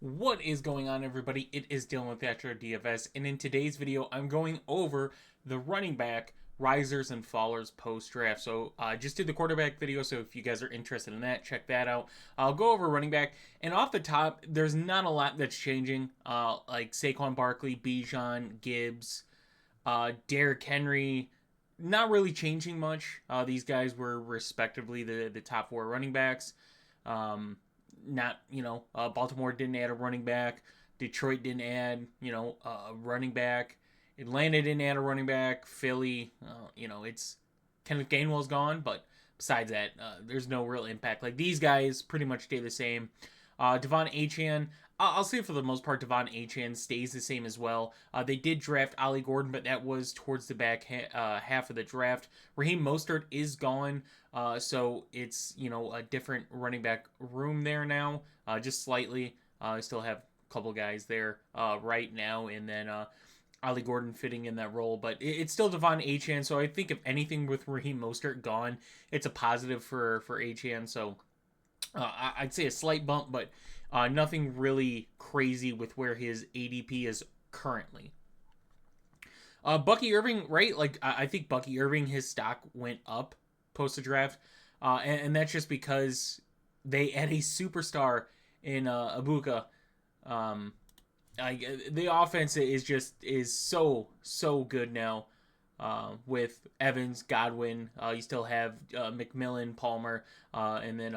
What is going on, everybody? It is Dylan with Astrodfs, and in today's video, I'm going over the running back risers and fallers post draft. So, I just did the quarterback video, so if you guys are interested in that, check that out. I'll go over running back, and off the top, there's not a lot that's changing. Like Saquon Barkley, Bijan, Gibbs, Derrick Henry, not really changing much. These guys were respectively the top four running backs. Um, not Baltimore didn't add a running back. Detroit didn't add a running back. Atlanta didn't add a running back. Philly, it's Kenneth Gainwell's gone, but besides that, there's no real impact. Like these guys pretty much stay the same. Devon Achane, I'll say for the most part, Devon Achane stays the same as well. They did draft Ollie Gordon, but that was towards the back half of the draft. Raheem Mostert is gone, so it's a different running back room there now, just slightly. I still have a couple guys there right now, and then Ollie Gordon fitting in that role, but it's still Devon Achane. So I think if anything with Raheem Mostert gone, it's a positive for Achane. So I'd say a slight bump, but nothing really crazy with where his ADP is currently. Bucky Irving, right? Like I think Bucky Irving, his stock went up post the draft, and that's just because they had a superstar in Abuka. Um, the offense is so good now. With Evans, Godwin, you still have McMillan, Palmer, and then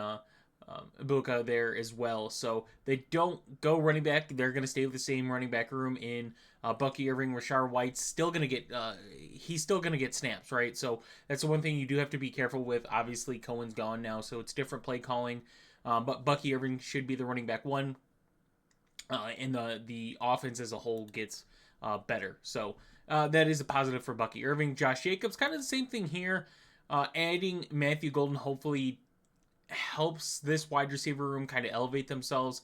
Ibuka there as well. So they don't go running back. They're going to stay with the same running back room in Bucky Irving. Rashard White's still going to get he's still going to get snaps, right? So that's the one thing you do have to be careful with. Obviously, Cohen's gone now, so it's different play calling. But Bucky Irving should be the running back one, and the offense as a whole gets better. So that is a positive for Bucky Irving. Josh Jacobs, kind of the same thing here. Adding Matthew Golden hopefully helps this wide receiver room kind of elevate themselves.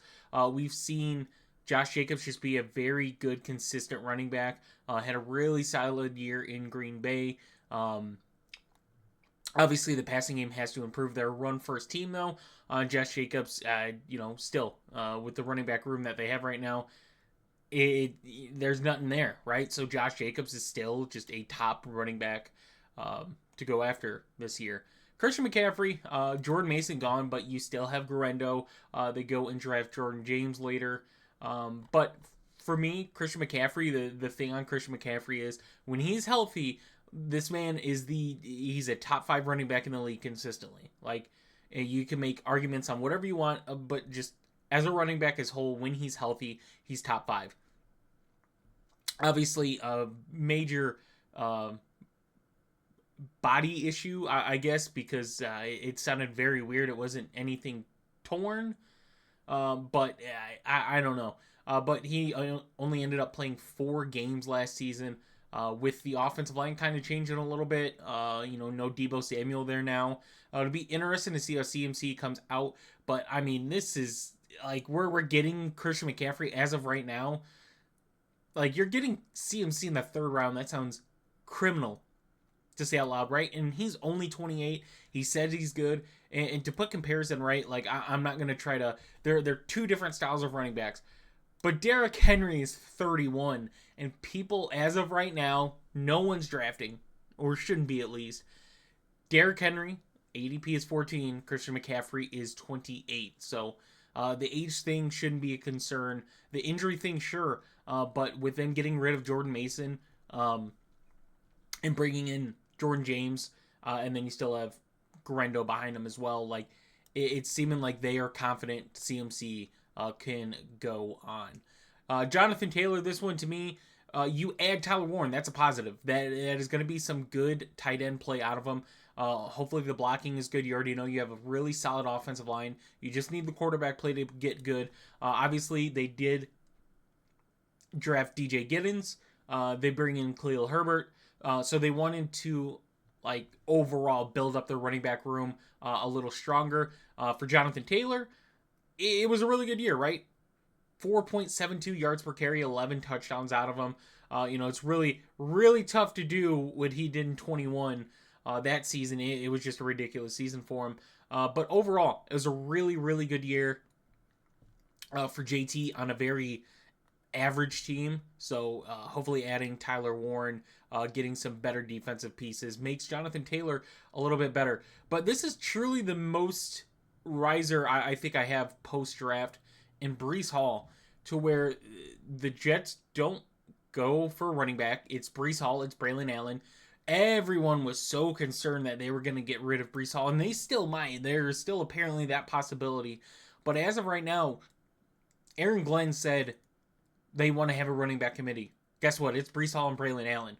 We've seen Josh Jacobs just be a very good, consistent running back. Had a really solid year in Green Bay. Obviously, the passing game has to improve. Their run-first team, though. Josh Jacobs, still with the running back room that they have right now, there's nothing there, right? So Josh Jacobs is still just a top running back to go after this year. Christian McCaffrey, Jordan Mason gone, but you still have Guerrero. They go and draft Jordan James later. But for me, Christian McCaffrey, the thing on Christian McCaffrey is when he's healthy, this man he's a top 5 running back in the league consistently. Like you can make arguments on whatever you want, but just as a running back as whole, when he's healthy, he's top 5. Obviously, a major body issue, I guess, because it sounded very weird. It wasn't anything torn, but I don't know. But he only ended up playing 4 games last season. With the offensive line kind of changing a little bit, no Deebo Samuel there now. It'll be interesting to see how CMC comes out. But I mean, this is like where we're getting Christian McCaffrey as of right now. Like you're getting CMC in the 3rd round. That sounds criminal to say out loud, right? And he's only 28. He said he's good. And to put comparison, right? Like I'm not gonna try to. They're 2 different styles of running backs. But Derrick Henry is 31, and people, as of right now, no one's drafting, or shouldn't be at least. Derrick Henry, ADP is 14. Christian McCaffrey is 28. So the age thing shouldn't be a concern. The injury thing, sure. But with them getting rid of Jordan Mason and bringing in Jordan James, and then you still have Guerrero behind him as well, like it's seeming like they are confident CMC can go on. Jonathan Taylor, this one to me, you add Tyler Warren. That's a positive. That is going to be some good tight end play out of him. Hopefully the blocking is good. You already know you have a really solid offensive line. You just need the quarterback play to get good. Obviously, they did draft DJ Giddens. They bring in Khalil Herbert. So they wanted to overall build up their running back room a little stronger. For Jonathan Taylor, it was a really good year, right? 4.72 yards per carry, 11 touchdowns out of him. It's really, really tough to do what he did in 21 that season. It was just a ridiculous season for him. But overall, it was a really, really good year. for JT on a very average team. So hopefully adding Tyler Warren, getting some better defensive pieces makes Jonathan Taylor a little bit better. But this is truly the most riser I think I have post draft in Breece Hall, to where the Jets don't go for running back. It's Breece Hall, it's Braylon Allen. Everyone was so concerned that they were going to get rid of Breece Hall, and they still might. There's still apparently that possibility. But as of right now, Aaron Glenn said they want to have a running back committee. Guess what? It's Breece Hall and Braylon Allen.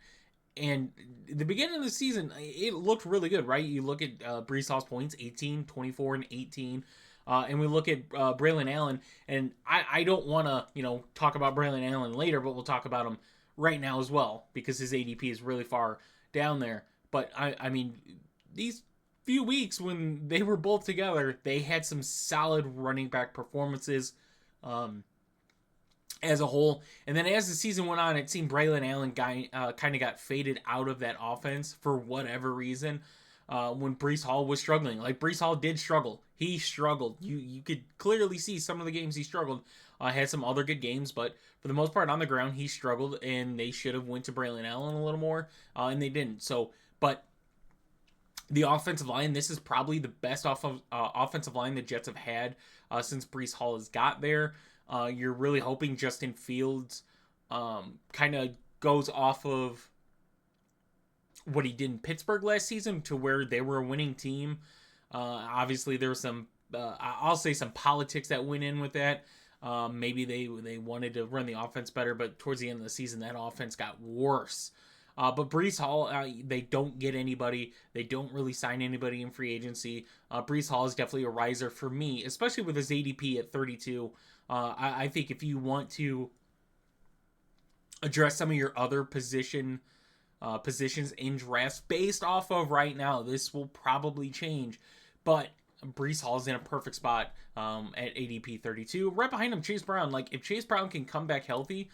And the beginning of the season, it looked really good, right? You look at Breece Hall's points, 18, 24, and 18. And we look at Braylon Allen, and I don't want to, talk about Braylon Allen later, but we'll talk about him right now as well, because his ADP is really far down there. But, I mean, these few weeks when they were both together, they had some solid running back performances. As a whole. And then as the season went on, it seemed Braylon Allen kind of got faded out of that offense for whatever reason. When Breece Hall was struggling, like Breece Hall did struggle. He struggled. You could clearly see some of the games he struggled. Had some other good games, but for the most part on the ground he struggled, and they should have went to Braylon Allen a little more, and they didn't. So, but the offensive line, this is probably the best offensive line the Jets have had since Breece Hall has got there. You're really hoping Justin Fields kind of goes off of what he did in Pittsburgh last season, to where they were a winning team. Obviously, there was some, I'll say, some politics that went in with that. Maybe they wanted to run the offense better, but towards the end of the season, that offense got worse. But Breece Hall, they don't get anybody. They don't really sign anybody in free agency. Breece Hall is definitely a riser for me, especially with his ADP at 32. I think if you want to address some of your other positions in drafts based off of right now, this will probably change. But Breece Hall is in a perfect spot at ADP 32. Right behind him, Chase Brown. Like, if Chase Brown can come back healthy,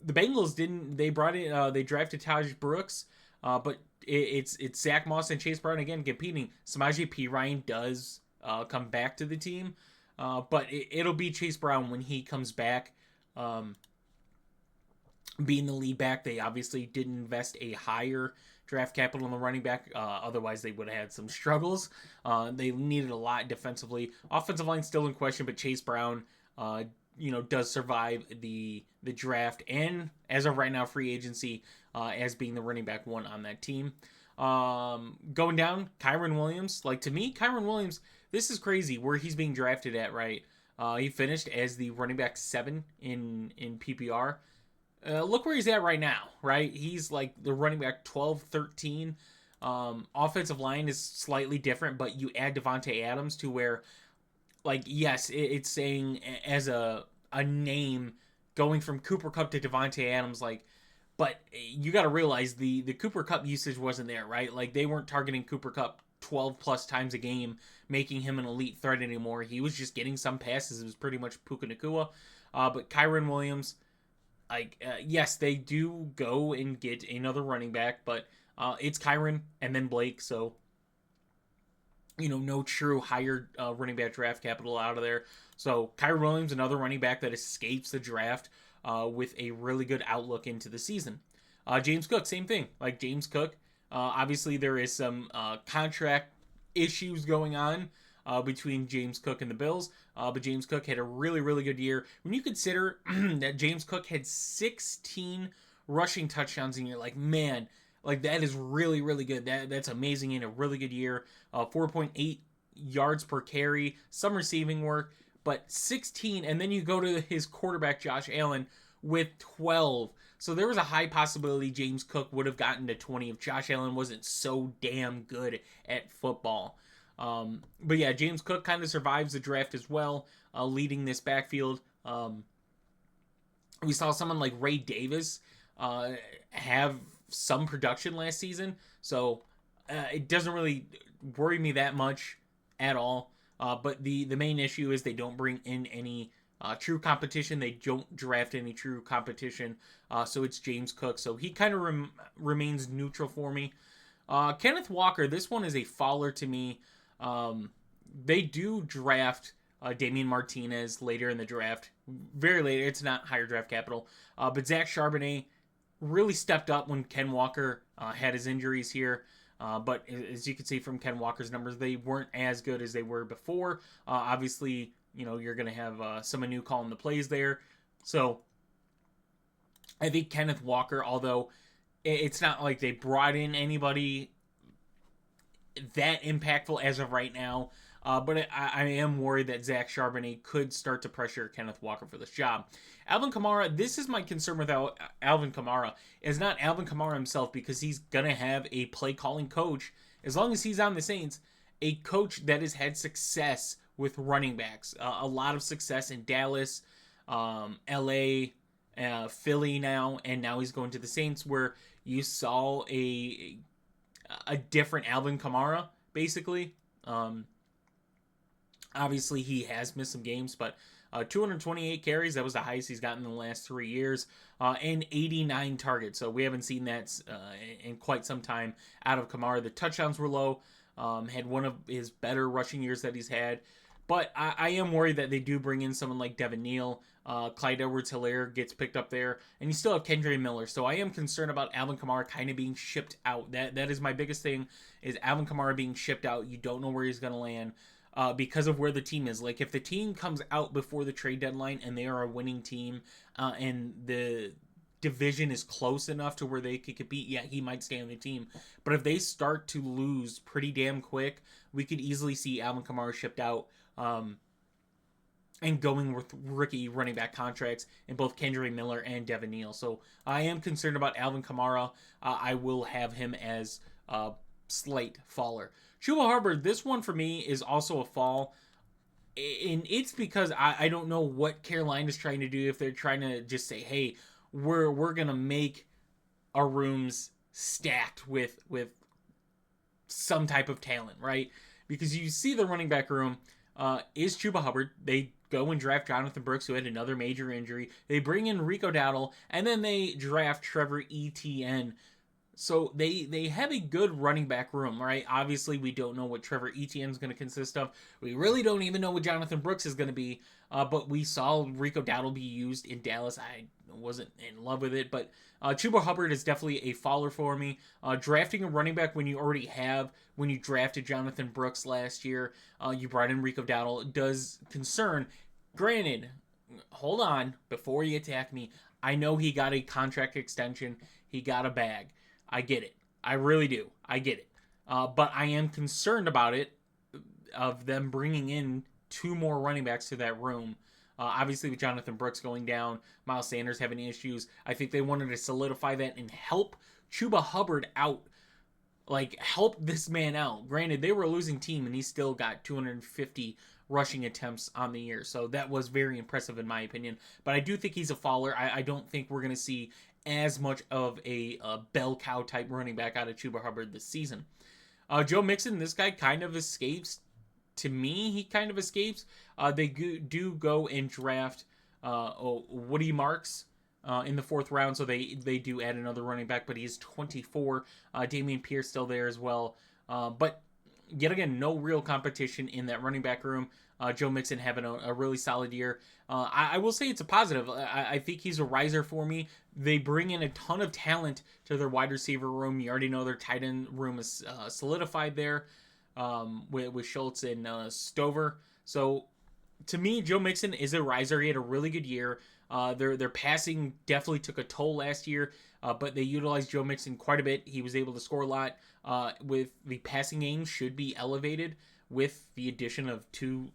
the Bengals didn't. They brought in. They drafted Taj Brooks, but it's Zach Moss and Chase Brown again competing. Samaje Perine does come back to the team, but it'll be Chase Brown when he comes back. Being the lead back, they obviously didn't invest a higher draft capital in the running back. Otherwise, they would have had some struggles. They needed a lot defensively. Offensive line still in question, but Chase Brown, does survive the draft, and as of right now, free agency, as being the running back one on that team. Going down, Kyren Williams. Like, to me, Kyren Williams, this is crazy where he's being drafted at, right? He finished as the running back 7 in PPR. Look where he's at right now, right? He's like the running back 12, 13. Offensive line is slightly different, but you add Devontae Adams to where, like, yes, it's saying as a name going from Cooper Kupp to Devontae Adams, like, but you got to realize the Cooper Kupp usage wasn't there, right? Like, they weren't targeting Cooper Kupp 12 plus times a game, making him an elite threat anymore. He was just getting some passes. It was pretty much Puka Nacua. But Kyren Williams, yes, they do go and get another running back, but it's Kyren and then Blake, so no true higher running back draft capital out of there. So Kyren Williams, another running back that escapes the draft with a really good outlook into the season. James Cook, same thing. Like, James Cook, obviously there is some contract issues going on between James Cook and the Bills, but James Cook had a really, really good year. When you consider that James Cook had 16 rushing touchdowns, and you're like, man, like, that is really, really good. That's amazing in a really good year. 4.8 yards per carry, some receiving work, but 16, and then you go to his quarterback, Josh Allen, with 12. So there was a high possibility James Cook would have gotten to 20 if Josh Allen wasn't so damn good at football. But yeah, James Cook kind of survives the draft as well, leading this backfield. We saw someone like Ray Davis have some production last season, so it doesn't really worry me that much at all. But the main issue is they don't bring in any true competition. They don't draft any true competition. So it's James Cook. So he kind of remains neutral for me. Kenneth Walker, this one is a faller to me. They do draft Damian Martinez later in the draft. Very late. It's not higher draft capital. But Zach Charbonnet really stepped up when Ken Walker had his injuries here. But as you can see from Ken Walker's numbers, they weren't as good as they were before. Obviously, you're going to have some new calling the plays there. So I think Kenneth Walker, although it's not like they brought in anybody that impactful as of right now, but I am worried that Zach Charbonnet could start to pressure Kenneth Walker for this job. Alvin Kamara, this is my concern with Alvin Kamara, is not Alvin Kamara himself, because he's going to have a play calling coach, as long as he's on the Saints, a coach that has had success with running backs. A lot of success in Dallas, LA, Philly now, and now he's going to the Saints, where you saw a different Alvin Kamara, basically. Obviously, he has missed some games, but 228 carries, that was the highest he's gotten in the last 3 years, and 89 targets. So we haven't seen that in quite some time out of Kamara. The touchdowns were low, had one of his better rushing years that he's had. But I am worried that they do bring in someone like Devin Neal. Clyde Edwards-Helaire gets picked up there. And you still have Kendre Miller. So I am concerned about Alvin Kamara kind of being shipped out. That is my biggest thing, is Alvin Kamara being shipped out. You don't know where he's going to land because of where the team is. Like, if the team comes out before the trade deadline and they are a winning team and the division is close enough to where they could compete, yeah, he might stay on the team. But if they start to lose pretty damn quick, we could easily see Alvin Kamara shipped out. And going with rookie running back contracts in both Kendre Miller and Devin Neal. So I am concerned about Alvin Kamara. I will have him as a slight faller. Chuba Hubbard, this one for me is also a fall. And it's because I don't know what Carolina's trying to do. If they're trying to just say, hey, we're going to make our rooms stacked with some type of talent, right? Because you see the running back room is Chuba Hubbard. They go and draft Jonathan Brooks, who had another major injury. They bring in Rico Dowdle, and then they draft Trevor Etienne. So they have a good running back room, right? Obviously, we don't know what Trevor Etienne is going to consist of. We really don't even know what Jonathan Brooks is going to be. But we saw Rico Dowdle be used in Dallas. I wasn't in love with it, but Chuba Hubbard is definitely a faller for me. Drafting a running back when you drafted Jonathan Brooks last year, you brought in Rico Dowdle, does concern. Granted, hold on, before you attack me, I know he got a contract extension, he got a bag. I get it. I really do. I get it. But I am concerned about it, of them bringing in two more running backs to that room. Obviously, with Jonathan Brooks going down, Miles Sanders having issues, I think they wanted to solidify that and help Chuba Hubbard out. Like, help this man out. Granted, they were a losing team, and he still got 250 rushing attempts on the year. So that was very impressive in my opinion. But I do think he's a faller. I don't think we're going to see as much of a bell cow type running back out of Chuba Hubbard this season. Joe Mixon, this guy kind of escapes. To me, he kind of escapes. They do go and draft Woody Marks in the 4th round, so they do add another running back, but he's 24. Damian Pierce still there as well. But yet again, no real competition in that running back room. Joe Mixon having a really solid year. I will say it's a positive. I think he's a riser for me. They bring in a ton of talent to their wide receiver room. You already know their tight end room is solidified there with Schultz and Stover. So to me, Joe Mixon is a riser. He had a really good year. Their passing definitely took a toll last year, but they utilized Joe Mixon quite a bit. He was able to score a lot. With the passing game should be elevated with the addition of two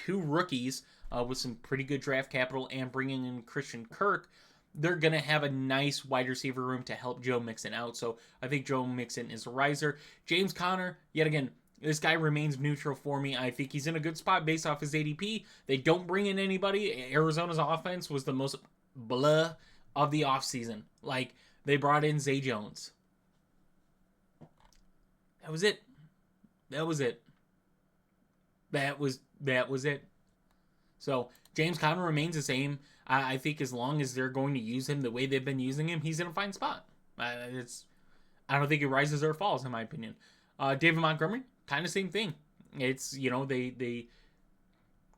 rookies with some pretty good draft capital and bringing in Christian Kirk. They're going to have a nice wide receiver room to help Joe Mixon out. So I think Joe Mixon is a riser. James Conner, yet again, this guy remains neutral for me. I think he's in a good spot based off his ADP. They don't bring in anybody. Arizona's offense was the most blah of the offseason. Like, they brought in Zay Jones. That was it. That was it. So James Conner remains the same. I think as long as they're going to use him the way they've been using him, he's in a fine spot. I don't think he rises or falls, in my opinion. David Montgomery, kind of same thing. It's, they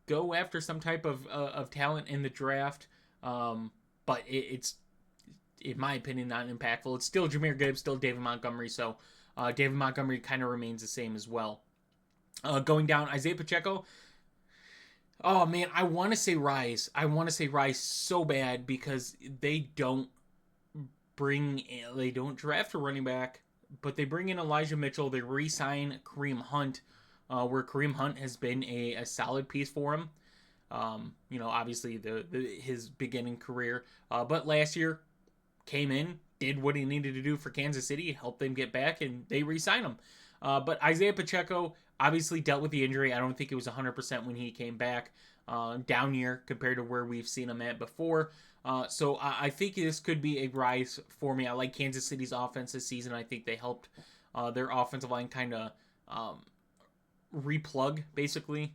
go after some type of talent in the draft. But it's, in my opinion, not impactful. It's still Jahmyr Gibbs, still David Montgomery. So David Montgomery kind of remains the same as well. Going down, Isaiah Pacheco. Oh man, I want to say Rise. I want to say Rise so bad because they don't draft a running back, but they bring in Elijah Mitchell. They re-sign Kareem Hunt, where Kareem Hunt has been a solid piece for him. Obviously his beginning career, but last year came in, did what he needed to do for Kansas City, helped them get back, and they re-sign him. But Isaiah Pacheco obviously dealt with the injury. I don't think it was 100% when he came back. Down year compared to where we've seen him at before. So I think this could be a rise for me. I like Kansas City's offense this season. I think they helped their offensive line kind of replug, basically.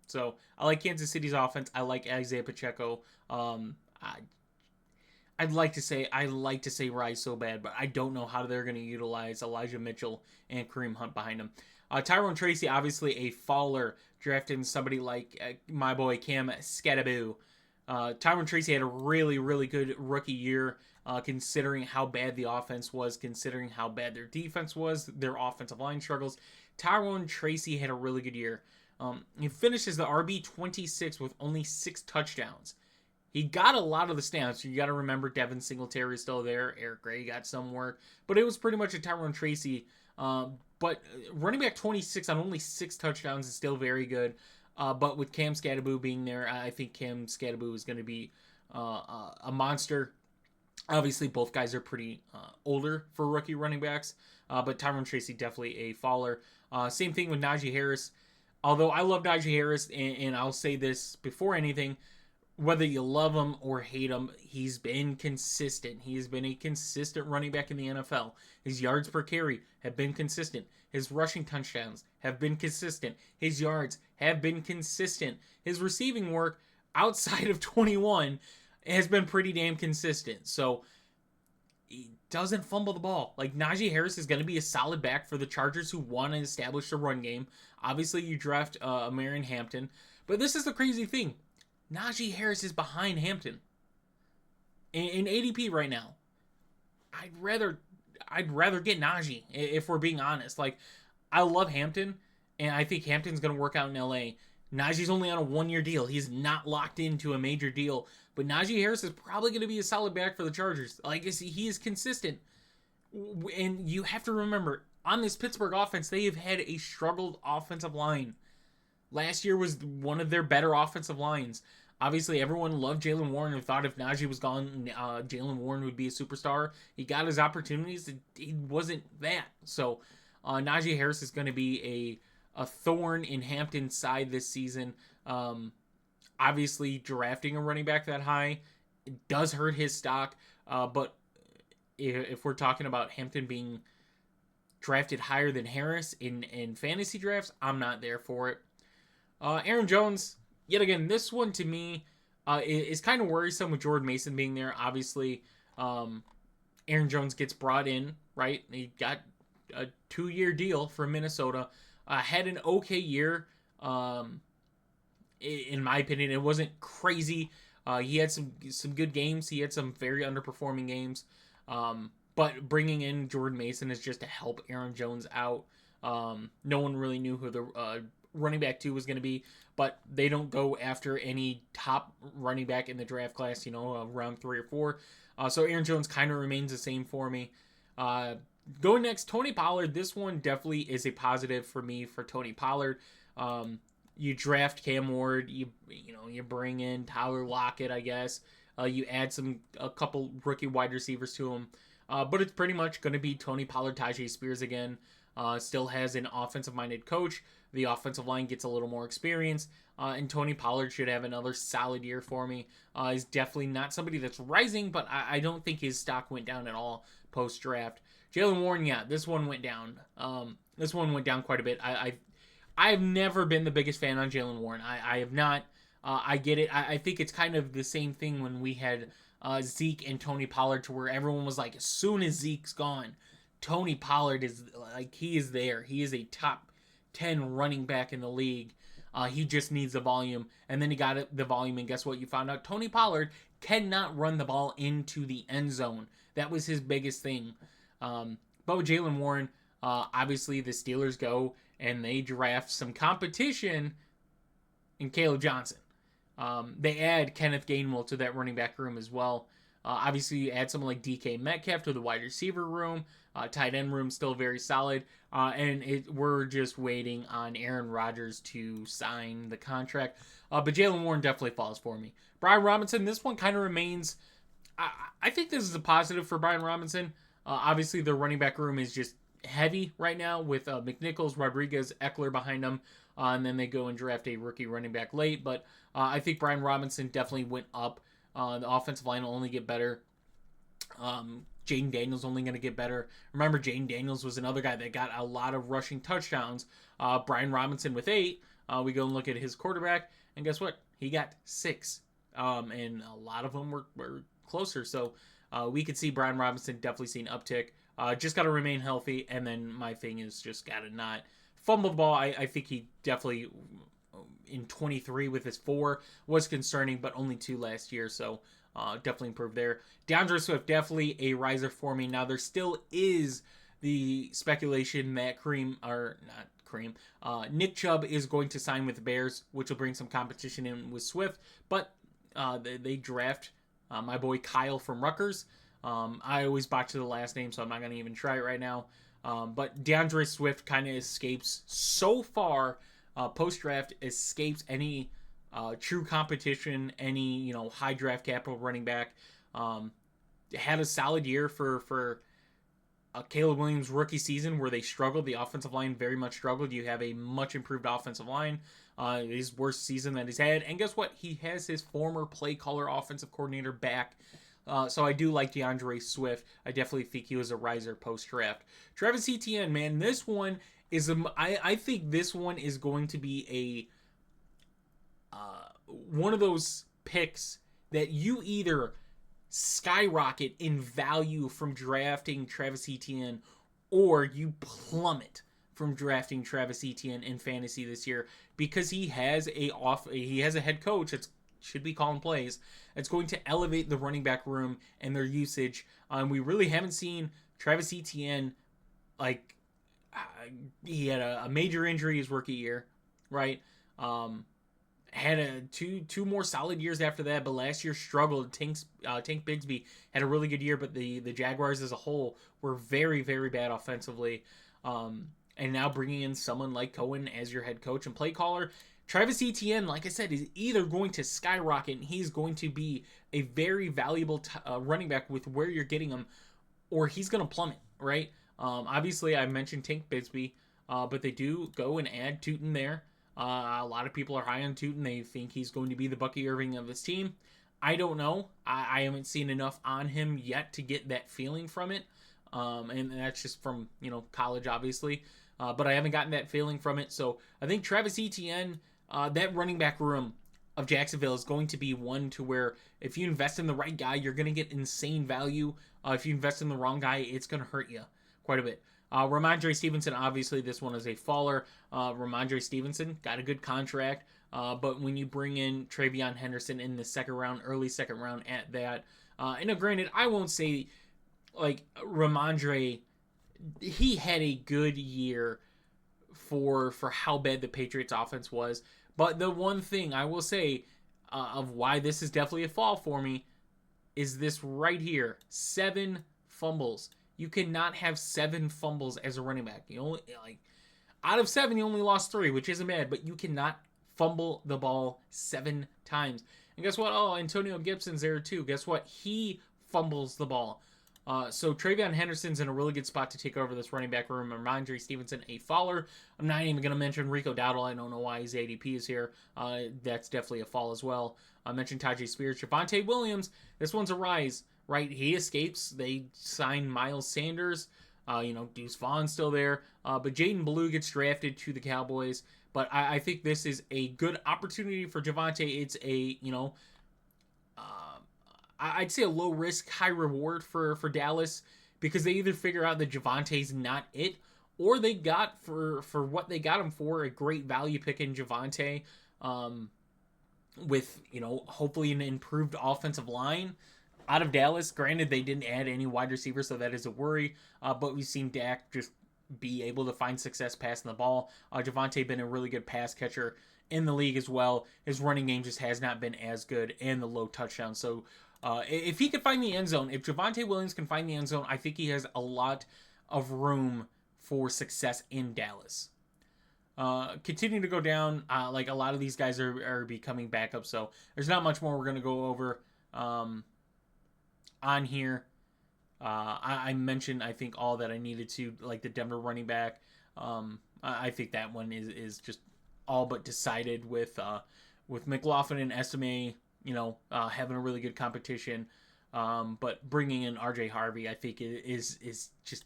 So I like Kansas City's offense. I like Isaiah Pacheco. I'd like to say rise so bad, but I don't know how they're going to utilize Elijah Mitchell and Kareem Hunt behind him. Tyrone Tracy, obviously a faller, drafting somebody like my boy Cam Skattebo. Tyrone Tracy had a really, really good rookie year, considering how bad the offense was, considering how bad their defense was, their offensive line struggles. Tyrone Tracy had a really good year. He finishes the RB26 with only 6 touchdowns. He got a lot of the stamps. You got to remember Devin Singletary is still there. Eric Gray got some work. But it was pretty much a Tyrone Tracy. But running back 26 on only 6 touchdowns is still very good. But with Cam Skattebo being there, I think Cam Skattebo is going to be a monster. Obviously, both guys are pretty older for rookie running backs. But Tyrone Tracy definitely a faller. Same thing with Najee Harris. Although I love Najee Harris, and I'll say this before anything, whether you love him or hate him, he's been consistent. He has been a consistent running back in the NFL. His yards per carry have been consistent. His rushing touchdowns have been consistent. His yards have been consistent. His receiving work outside of 21 has been pretty damn consistent. So he doesn't fumble the ball. Like, Najee Harris is going to be a solid back for the Chargers, who want to establish the run game. Obviously, you draft Marion Hampton. But this is the crazy thing. Najee Harris is behind Hampton in ADP right now. I'd rather get Najee, if we're being honest. Like, I love Hampton, and I think Hampton's going to work out in LA. Najee's only on a 1-year deal. He's not locked into a major deal. But Najee Harris is probably going to be a solid back for the Chargers. Like, he is consistent. And you have to remember, on this Pittsburgh offense, they have had a struggled offensive line. Last year was one of their better offensive lines. Obviously, everyone loved Jaylen Warren and thought if Najee was gone, Jaylen Warren would be a superstar. He got his opportunities. He wasn't that. So, Najee Harris is going to be a thorn in Hampton's side this season. Obviously, drafting a running back that high, it does hurt his stock. But if we're talking about Hampton being drafted higher than Harris in fantasy drafts, I'm not there for it. Aaron Jones, yet again, this one to me is kind of worrisome with Jordan Mason being there. Obviously, Aaron Jones gets brought in, right? He got a 2-year deal from Minnesota. Had an okay year. In my opinion, it wasn't crazy. He had some good games. He had some very underperforming games. But bringing in Jordan Mason is just to help Aaron Jones out. No one really knew who the running back 2 was going to be, but they don't go after any top running back in the draft class, round 3 or 4. So Aaron Jones kind of remains the same for me. Going next, Tony Pollard. This one definitely is a positive for me for Tony Pollard. You draft Cam Ward, you bring in Tyler Lockett, I guess. You add a couple rookie wide receivers to him. But it's pretty much going to be Tony Pollard, Tyjae Spears again. Still has an offensive-minded coach. The offensive line gets a little more experience. And Tony Pollard should have another solid year for me. He's definitely not somebody that's rising, but I don't think his stock went down at all post-draft. Jaylen Warren, yeah, this one went down. This one went down quite a bit. I've never been the biggest fan on Jaylen Warren. I have not. I get it. I think it's kind of the same thing when we had Zeke and Tony Pollard, to where everyone was like, as soon as Zeke's gone, Tony Pollard is like, he is there. He is a top 10 running back in the league. He just needs the volume, and then he got the volume, and guess what? You found out Tony Pollard cannot run the ball into the end zone. That was his biggest thing. But with Jaylen Warren, obviously the Steelers go and they draft some competition in Caleb Johnson. They add Kenneth Gainwell to that running back room as well. Obviously, you add someone like DK Metcalf to the wide receiver room. Tight end room still very solid. And we're just waiting on Aaron Rodgers to sign the contract. But Jaylen Warren definitely falls for me. Brian Robinson, this one kind of remains. I think this is a positive for Brian Robinson. Obviously, the running back room is just heavy right now with McNichols, Rodriguez, Eckler behind them. And then they go and draft a rookie running back late. But I think Brian Robinson definitely went up. The offensive line will only get better. Jaden Daniels only going to get better. Remember, Jaden Daniels was another guy that got a lot of rushing touchdowns. Brian Robinson with 8. We go and look at his quarterback, and guess what? He got 6. And a lot of them were closer. So we could see Brian Robinson definitely see an uptick. Just got to remain healthy, and then my thing is just got to not fumble the ball. I think he definitely, in 23 with his 4, was concerning, but only 2 last year, so definitely improved there. DeAndre Swift, definitely a riser for me. Now, there still is the speculation that Nick Chubb is going to sign with the Bears, which will bring some competition in with Swift, but they draft my boy Kyle from Rutgers. I always botch the last name, so I'm not going to even try it right now. But DeAndre Swift kind of escapes so far, post-draft, escapes any true competition, any high draft capital running back. Had a solid year for Caleb Williams' rookie season where they struggled. The offensive line very much struggled. You have a much improved offensive line. His worst season that he's had. And guess what? He has his former play caller offensive coordinator back. So I do like DeAndre Swift. I definitely think he was a riser post-draft. Travis Etienne, man, this one is I think this one is going to be a one of those picks that you either skyrocket in value from drafting Travis Etienne, or you plummet from drafting Travis Etienne in fantasy this year, because he has a head coach that's should be calling plays. It's going to elevate the running back room and their usage. We really haven't seen Travis Etienne, like, he had a major injury his rookie year, right? Had two more solid years after that, but last year struggled. Tank Bigsby had a really good year, but the Jaguars as a whole were very, very bad offensively. And now bringing in someone like Cohen as your head coach and play caller, Travis Etienne, like I said, is either going to skyrocket and he's going to be a very valuable running back with where you're getting him, or he's going to plummet, right? Obviously, I mentioned Tank Bigsby, but they do go and add Tootin there. A lot of people are high on Tootin. They think he's going to be the Bucky Irving of this team. I don't know. I haven't seen enough on him yet to get that feeling from it. And that's just from, college, obviously. But I haven't gotten that feeling from it. So I think Travis Etienne, that running back room of Jacksonville is going to be one to where if you invest in the right guy, you're going to get insane value. If you invest in the wrong guy, it's going to hurt you quite a bit. Ramondre Stevenson, obviously this one is a faller. Ramondre Stevenson got a good contract, but when you bring in Travion Henderson in the second round, early second round at that, and granted, I won't say like Ramondre, he had a good year for how bad the Patriots offense was, but the one thing I will say of why this is definitely a fall for me is this right here: 7 fumbles. You cannot have 7 fumbles as a running back. You only, out of 7, you only lost 3, which isn't bad, but you cannot fumble the ball 7 times. And guess what? Oh, Antonio Gibson's there too. Guess what? He fumbles the ball. So Travion Henderson's in a really good spot to take over this running back room. Ramondre Stevenson, a faller. I'm not even going to mention Rico Dowdle. I don't know why his ADP is here. That's definitely a fall as well. I mentioned Tajay Spears. Javonte Williams, this one's a rise. Right, he escapes. They sign Miles Sanders. Deuce Vaughn's still there. But Jaden Blue gets drafted to the Cowboys. But I think this is a good opportunity for Javonte. It's a, I'd say a low risk, high reward for Dallas, because they either figure out that Javonte's not it, or they got for what they got him for, a great value pick in Javonte, with, you know, hopefully an improved offensive line out of Dallas. Granted, they didn't add any wide receivers, so that is a worry. But we've seen Dak just be able to find success passing the ball. Javonte been a really good pass catcher in the league as well. His running game just has not been as good, and the low touchdown. So if he could find the end zone, if Javonte Williams can find the end zone, I think he has a lot of room for success in Dallas. Continuing to go down, like a lot of these guys are becoming backups, so there's not much more we're going to go over on here. I mentioned, I think, all that I needed to, like the Denver running back. I think that one is just all but decided with McLaughlin and Estime, you know, having a really good competition. But bringing in RJ Harvey, I think is just,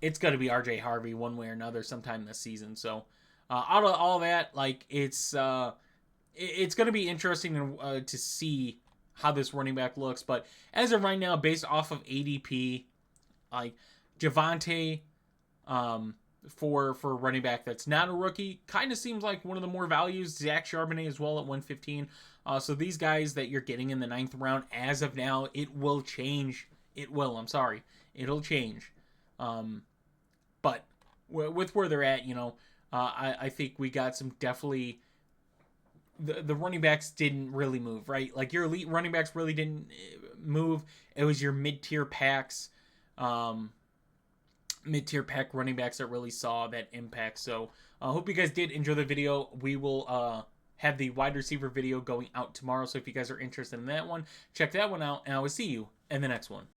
it's going to be RJ Harvey one way or another sometime this season. So out of all that, like it's going to be interesting to see how this running back looks. But as of right now, based off of ADP, like Javonte, for a running back that's not a rookie, kind of seems like one of the more values. Zach Charbonnet as well at 115. So these guys that you're getting in the 9th round, as of now, it will change. It'll change. But with where they're at, you know, I think we got some definitely. The running backs didn't really move, right? Like your elite running backs really didn't move. It was your mid-tier packs, mid-tier pack running backs that really saw that impact. So I hope you guys did enjoy the video. We will have the wide receiver video going out tomorrow. So if you guys are interested in that one, check that one out, and I will see you in the next one.